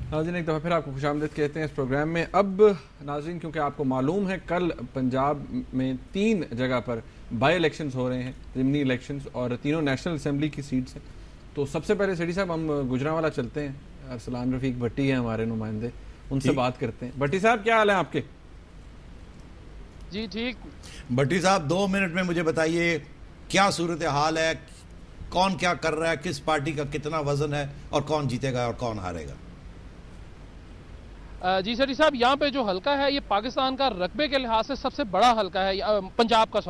नाज़रीन एक दफ़ा फिर आपको खुशामदीद कहते हैं इस प्रोग्राम में। अब नाज़रीन क्योंकि आपको मालूम है कल पंजाब में 3 जगह पर बाई इलेक्शंस हो रहे हैं, ज़िमनी इलेक्शंस, और तीनों नेशनल असम्बली की सीट्स हैं। तो सबसे पहले सेठी साहब हम गुजरांवाला चलते हैं, अरसलान रफ़ीक भट्टी हैं हमारे नुमाइंदे, उनसे बात करते हैं। भट्टी साहब क्या हाल है आपके? जी ठीक। भट्टी साहब 2 मिनट में मुझे बताइए क्या सूरत हाल है, कौन क्या कर रहा है, किस पार्टी का कितना वजन है और कौन जीतेगा और कौन हारेगा? जी सरी साहब, यहाँ पे जो हलका है ये पाकिस्तान का रकबे के लिहाज से सबसे बड़ा हलका है, पंजाब का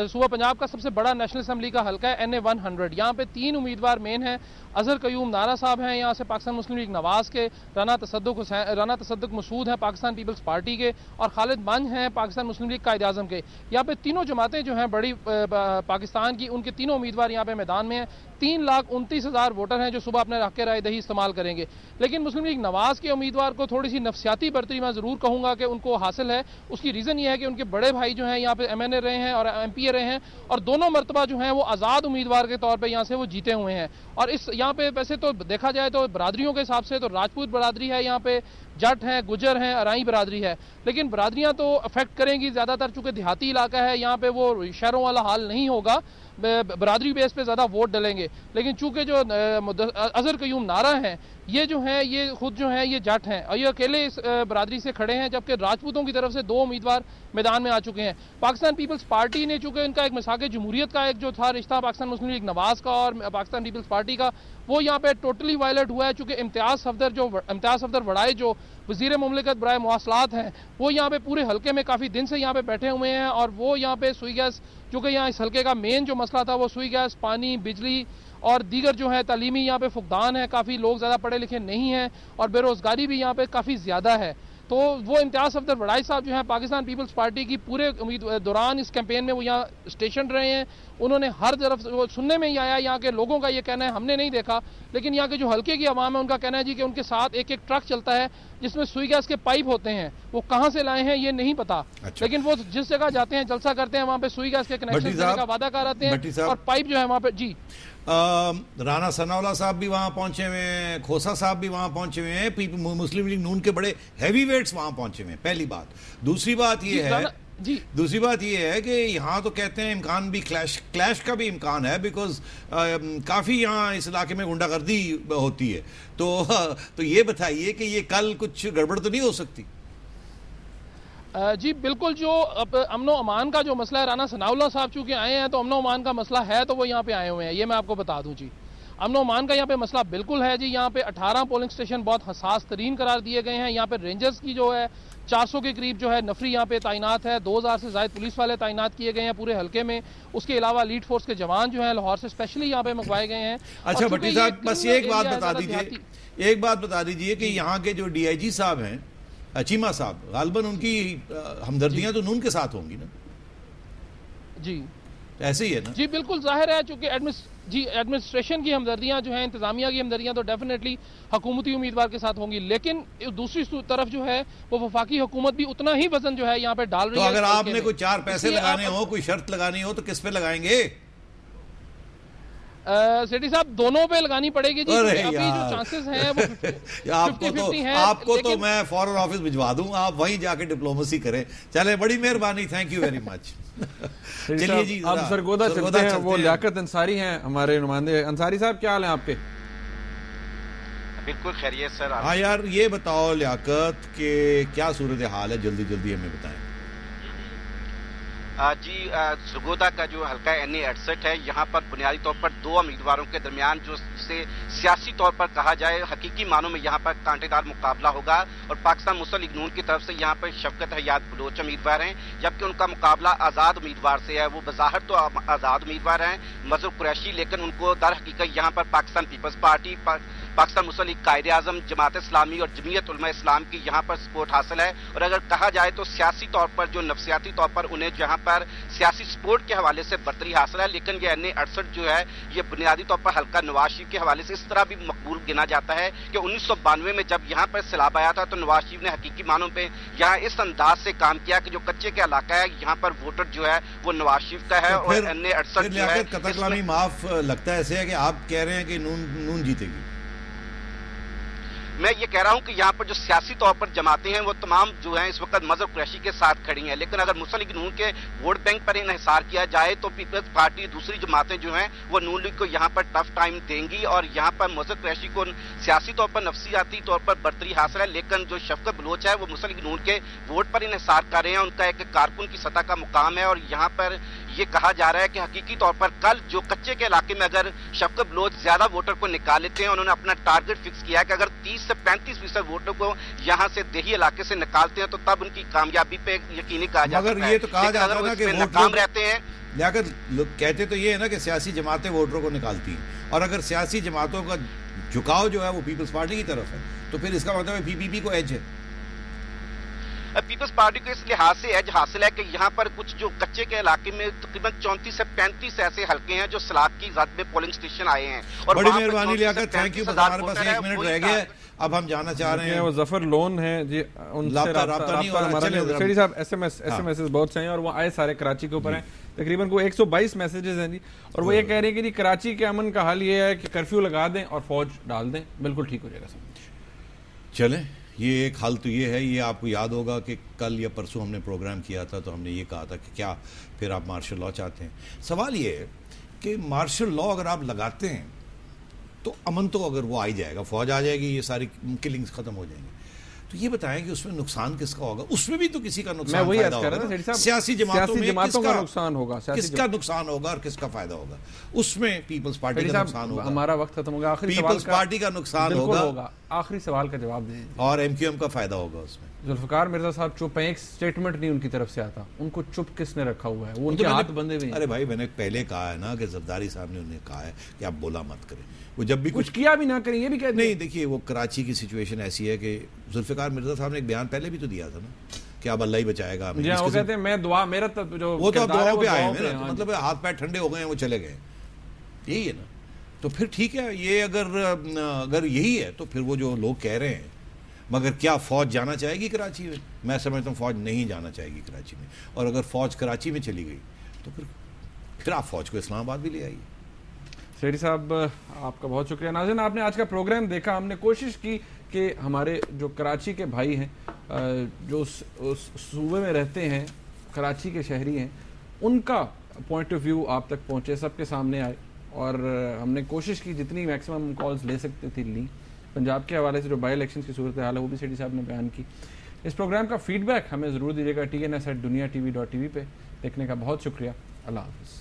सूबा पंजाब का सबसे बड़ा नेशनल असम्बली का हलका है NA 100। यहाँ पे 3 उम्मीदवार मेन हैं। अजहर कयूम नारा साहब हैं यहाँ से पाकिस्तान मुस्लिम लीग नवाज के, राना तसद्दुक मसूद हैं पाकिस्तान पीपल्स पार्टी के, और खालिद मंज हैं पाकिस्तान मुस्लिम लीग कायद आज़म के। यहाँ पे तीनों जमातें जो हैं बड़ी पाकिस्तान की, उनके तीनों उम्मीदवार यहाँ पे मैदान में हैं। 3,29,000 वोटर हैं जो सुबह अपने हक राय दही इस्तेमाल करेंगे। लेकिन मुस्लिम लीग नवाज के उम्मीदवार को थोड़ी सी नफसियाती बर्तरी मैं ज़रूर कहूँगा कि उनको हासिल है। उसकी रीज़न ये है कि उनके बड़े भाई जो हैं यहाँ पे MNA रहे हैं और MPA रहे हैं, और दोनों मरतबा जो हैं वो आज़ाद उम्मीदवार के तौर पर यहाँ से वो जीते हुए हैं। और इस यहाँ पे वैसे तो देखा जाए तो बरादरियों के हिसाब से तो राजपूत बरादरी है, यहाँ पे जट हैं, गुजर हैं, अराई बरादरी है। लेकिन बरादरियाँ तो अफेक्ट करेंगी ज़्यादातर, चूँकि देहाती इलाका है यहाँ पे, वो शहरों वाला हाल नहीं होगा, बरादरी बेस पे ज़्यादा वोट डलेंगे। लेकिन चूँकि जो अजहर कयूम नारा हैं ये जो हैं ये खुद जो हैं ये जट हैं और ये अकेले इस बरादरी से खड़े हैं, जबकि राजपूतों की तरफ से 2 उम्मीदवार मैदान में आ चुके हैं। पाकिस्तान पीपल्स पार्टी ने, चूँकि इनका एक मिसाक जमहूरियत का एक जो था रिश्ता पाकिस्तान मुस्लिम लीग नवाज का और पाकिस्तान पीपल्स पार्टी का, वो यहाँ पे टोटली वायलेट हुआ है। चूँकि इम्तियाज़ सफदर वड़ाई जो वज़ीर मुमलिकत बराए मवासलात हैं, वो यहाँ पे पूरे हल्के में काफ़ी दिन से यहाँ पे बैठे हुए हैं, और वो यहाँ पे सुई गैस, चूँकि यहाँ इस हल्के का मेन जो मसला था वो सुई गैस, पानी, बिजली और दीगर जो है तालीमी यहाँ पे फुकदान है, काफ़ी लोग ज़्यादा पढ़े लिखे नहीं हैं, और बेरोज़गारी भी यहाँ पे काफ़ी ज़्यादा है। तो वो इम्तियाज़ सफदर वड़ाई साहब जो हैं पाकिस्तान पीपल्स पार्टी की पूरे दौरान इस कैंपेन में वो यहाँ स्टेशन रहे हैं। उन्होंने हर तरफ वो सुनने में ही आया, यहाँ के लोगों का ये कहना है, हमने नहीं देखा, लेकिन यहाँ के जो हल्के की आवाम है उनका कहना है जी कि उनके साथ एक एक ट्रक चलता है जिसमें सुई गैस के पाइप होते हैं, वो कहाँ से लाए हैं ये नहीं पता। अच्छा। लेकिन वो जिस जगह जाते हैं, जलसा करते हैं, वहाँ पे सुई गैस के कनेक्शन देने का वादा कर आते हैं और पाइप जो है वहाँ पे। जी राना सनाउल्लाह साहब भी वहां पहुंचे हुए हैं, खोसा साहब भी वहां पहुंचे हुए हैं, मुस्लिम लीग नून के बड़े हैवी वेट्स वहां पहुंचे हुए हैं, पहली बात। दूसरी बात ये है कि यहाँ तो कहते हैं इम्कान भी क्लैश का भी इम्कान है, बिकॉज काफ़ी यहाँ इस इलाके में गुंडागर्दी होती है। तो ये बताइए कि ये कल कुछ गड़बड़ तो नहीं हो सकती? जी बिल्कुल, जो अब अमनो अमान का जो मसला है, राना सनाउल्लाह साहब चूँकि आए हैं तो अमनो अमान का मसला है तो वो यहाँ पे आए हुए हैं, ये मैं आपको बता दूं जी। अमनो अमान का यहाँ पे मसला बिल्कुल है जी। यहाँ पे 18 पोलिंग स्टेशन बहुत हसास तरीन करार दिए गए हैं। यहाँ पे रेंजर्स की जो है 400 के करीब जो है नफरी यहाँ पे तैनात है, 2000 से ज़ायद पुलिस वाले तैनात किए गए हैं पूरे हल्के में। उसके अलावा लीड फोर्स के जवान जो हैं लाहौर से स्पेशली यहाँ पे मंगवाए गए हैं। अच्छा भट्टी साहब, बस एक बात बता दीजिए कि यहाँ के जो DIG साहब हैं, चीमा साहब, गालबन उनकी हमदर्दियां तो नून के साथ होंगी ना? जी ऐसे ही है ना? जी बिल्कुल जाहिर है, चूंकि एडमिनिस्ट्रेशन की हमदर्दियां जो हैं, इंतजामिया की हमदर्दियां तो डेफिनेटली हुकूमती उम्मीदवार के साथ होंगी, लेकिन दूसरी तरफ जो है वो वफाकी हुकूमत भी उतना ही वजन जो है यहाँ पे डाल रही है। तो अगर आपने कोई 4 पैसे लगाने हो, कोई शर्त लगानी हो, तो किस पे लगाएंगे? सेठी साहब दोनों पे लगानी पड़ेगी जी। अभी जो चांसेस हैं वो 50-50 हैं। आपको तो मैं फॉरेन ऑफिस भिजवा दूं, आप वहीं जाके डिप्लोमेसी करें। चले, बड़ी मेहरबानी, थैंक यू वेरी मच। चलिए जी, अब सरगोदा चलते हैं। वो लियाकत अंसारी हैं हमारे नुमाइंदे। अंसारी साहब क्या हाल है आपके? बिल्कुल खैरियत सर। हाँ यार, ये बताओ लियाकत के क्या सूरत हाल है, जल्दी जल्दी हमें बताएं। जी सरगोदा का जो हल्का NA 68 है, यहाँ पर बुनियादी तौर पर 2 उम्मीदवारों के दरमियान जो जिसे सियासी तौर पर कहा जाए हकीकी मानों में यहाँ पर कांटेदार मुकाबला होगा। और पाकिस्तान मुस्लिम लीग नून की तरफ से यहाँ पर शफकत हयात बलोच उम्मीदवार हैं, जबकि उनका मुकाबला आज़ाद उम्मीदवार से है। वो बज़ाहिर तो आज़ाद उम्मीदवार हैं, मज़हब कुरैशी, लेकिन उनको दर हकीकत यहाँ पर पाकिस्तान पीपल्स पार्टी, पाकिस्तान मुस्लिम लीग कायदे आज़म, जमात इस्लामी और जमीयत उलमा इस्लाम की यहाँ पर सपोर्ट हासिल है। और अगर कहा जाए तो सियासी तौर पर जो नफसियाती तौर पर उन्हें जहाँ पर सियासी सपोर्ट के हवाले से बर्तरी हासिल है, लेकिन ये NA 68 जो है ये बुनियादी तौर पर हल्का नवाज शरीफ के हवाले से इस तरह भी मकबूल गिना जाता है कि 1992 में जब यहाँ पर सैलाब आया था तो नवाज शरीफ ने हकीकी मानों पे यहाँ इस अंदाज से काम किया कि जो कच्चे का इलाका है यहाँ पर वोटर जो है वो नवाज शरीफ का है। तो और NA 68 जो है कतलामी माफ लगता है, ऐसे है कि आप कह रहे हैं कि नून जीतेगी? میں یہ کہہ رہا ہوں کہ یہاں پر جو سیاسی طور پر جماعتیں ہیں وہ تمام جو ہیں اس وقت مذہب قریشی کے ساتھ کھڑی ہیں، لیکن اگر مسلم لیگ نون کے ووٹ بینک پر انحصار کیا جائے تو پیپلز پارٹی دوسری جماعتیں جو ہیں وہ نون لیگ کو یہاں پر ٹف ٹائم دیں گی، اور یہاں پر مذہب قریشی کو سیاسی طور پر نفسیاتی طور پر برتری حاصل ہے، لیکن جو شفقت بلوچ ہے وہ مسلم لیگ نون کے ووٹ پر انحصار کر رہے ہیں، ان کا ایک کارکن کی سطح کا مقام ہے، اور یہاں پر یہ کہا جا رہا ہے کہ حقیقی طور پر کل جو کچے کے علاقے میں اگر شفقت بلوچ زیادہ ووٹر کو نکال لیتے ہیں، انہوں نے اپنا ٹارگٹ فکس کیا ہے کہ اگر 30 سے 35% ووٹر کو یہاں سے دیہی علاقے سے نکالتے ہیں تو تب ان کی کامیابی پہ یقینی کہا جا سکتا ہے، مگر یہ تو کہا جاتا ہے نا کہ ناکام رہتے ہیں۔ لیکن لوگ کہتے تو یہ ہے نا کہ سیاسی جماعتیں ووٹروں کو نکالتی ہیں، اور اگر سیاسی جماعتوں کا جھکاؤ جو ہے وہ پیپلز پارٹی کی طرف ہے تو پھر اس کا مطلب ہے پی پی پی کو ایج ہے۔ پیپلز پارٹی کو اس لحاظ سے ایج حاصل ہے کہ یہاں پر کچھ جو کچے کے علاقے میں تقریباً 34 سے 35 ایسے حلقے ہیں جو سلاک کی ذات میں پولنگ اسٹیشن آئے ہیں، اور بڑی مہربانی لیاقت، تھینک یو، ہمارے پاس 1 منٹ رہ گیا ہے، اب ہم جانا چاہ رہے ہیں وہ ظفر لون ہیں جی، ان سے رابطہ نہیں ہو رہا، شیری صاحب ایس ایم ایس بہت سے ہیں اور وہ آئے سارے کراچی کے اوپر ہیں، تقریباً کوئی 122 میسیجز ہیں جی، اور وہ یہ کہہ رہے ہیں کہ جی کراچی کے امن کا حل یہ ہے کہ کرفیو لگا دیں اور فوج ڈال دیں، بالکل ٹھیک ہو جائے گا سب۔ چلیں، یہ ایک حل تو یہ ہے، یہ آپ کو یاد ہوگا کہ کل یا پرسوں ہم نے پروگرام کیا تھا تو ہم نے یہ کہا تھا کہ کیا پھر آپ مارشل لاء چاہتے ہیں؟ سوال یہ ہے کہ مارشل لاء اگر آپ لگاتے ہیں تو امن تو اگر وہ آ ہی جائے گا، فوج آ جائے گی، یہ ساری کلنگز ختم ہو جائیں گے، تو یہ بتائیں کہ اس میں نقصان کس کا ہوگا؟ اس میں بھی تو کسی کا نقصان فائدہ ہوگا، سیاسی جماعتوں کا نقصان ہوگا، کس کا نقصان ہوگا اور کس کا فائدہ ہوگا؟ اس میں پیپلز پارٹی کا نقصان ہوگا، ہمارا وقت ختم ہوگا، پیپلز پارٹی کا نقصان ہوگا، آخری سوال کا جواب دیں اور ایم کیو ایم کا فائدہ ہوگا اس میں۔ ذوالفقار مرزا صاحب چپ ہیں، ایک سٹیٹمنٹ نہیں ان کی طرف سے آتا، ان کو چپ کس نے رکھا ہوا ہے؟ وہ ان کے ہاتھ بندے ہوئے ہیں۔ ارے بھائی، میں نے پہلے کہا ہے نا کہ زرداری صاحب نے انہیں کہا ہے کہ آپ بولا مت کریں، وہ جب بھی کچھ کیا بھی نہ کریں، یہ بھی کہتے ہیں۔ نہیں، دیکھیے وہ کراچی کی سچویشن ایسی ہے کہ ذوالفقار مرزا صاحب نے ایک بیان پہلے بھی تو دیا تھا نا کہ اب اللہ ہی بچائے گا، جی وہ کہتے ہیں میں دعا، میرا جو وہ تو اب دعاؤں پہ آئے ہیں، مطلب ہاتھ پیر ٹھنڈے ہو گئے ہیں، وہ چلے گئے، یہی ہے نا، تو پھر ٹھیک ہے، یہ اگر یہی ہے تو پھر وہ جو لوگ کہہ رہے ہیں، مگر کیا فوج جانا چاہے گی کراچی میں سمجھتا ہوں فوج نہیں جانا چاہے گی کراچی میں، اور اگر فوج کراچی میں چلی گئی تو پھر آپ فوج کو اسلام آباد بھی لے آئیے۔ شیری صاحب آپ کا بہت شکریہ۔ ناظرین، آپ نے آج کا پروگرام دیکھا، ہم نے کوشش کی کہ ہمارے جو کراچی کے بھائی ہیں، جو اس صوبے میں رہتے ہیں، کراچی کے شہری ہیں، ان کا پوائنٹ آف ویو آپ تک پہنچے، سب کے سامنے آئے، اور ہم نے کوشش کی جتنی میکسیمم کالز لے سکتے تھی لی۔ پنجاب کے حوالے سے جو بائی الیکشنز کی صورتحال ہے وہ بھی سیٹی صاحب نے بیان کی۔ اس پروگرام کا فیڈ بیک ہمیں ضرور دیجیے گا TNS@duniatv.tv پہ۔ دیکھنے کا بہت شکریہ، اللہ حافظ۔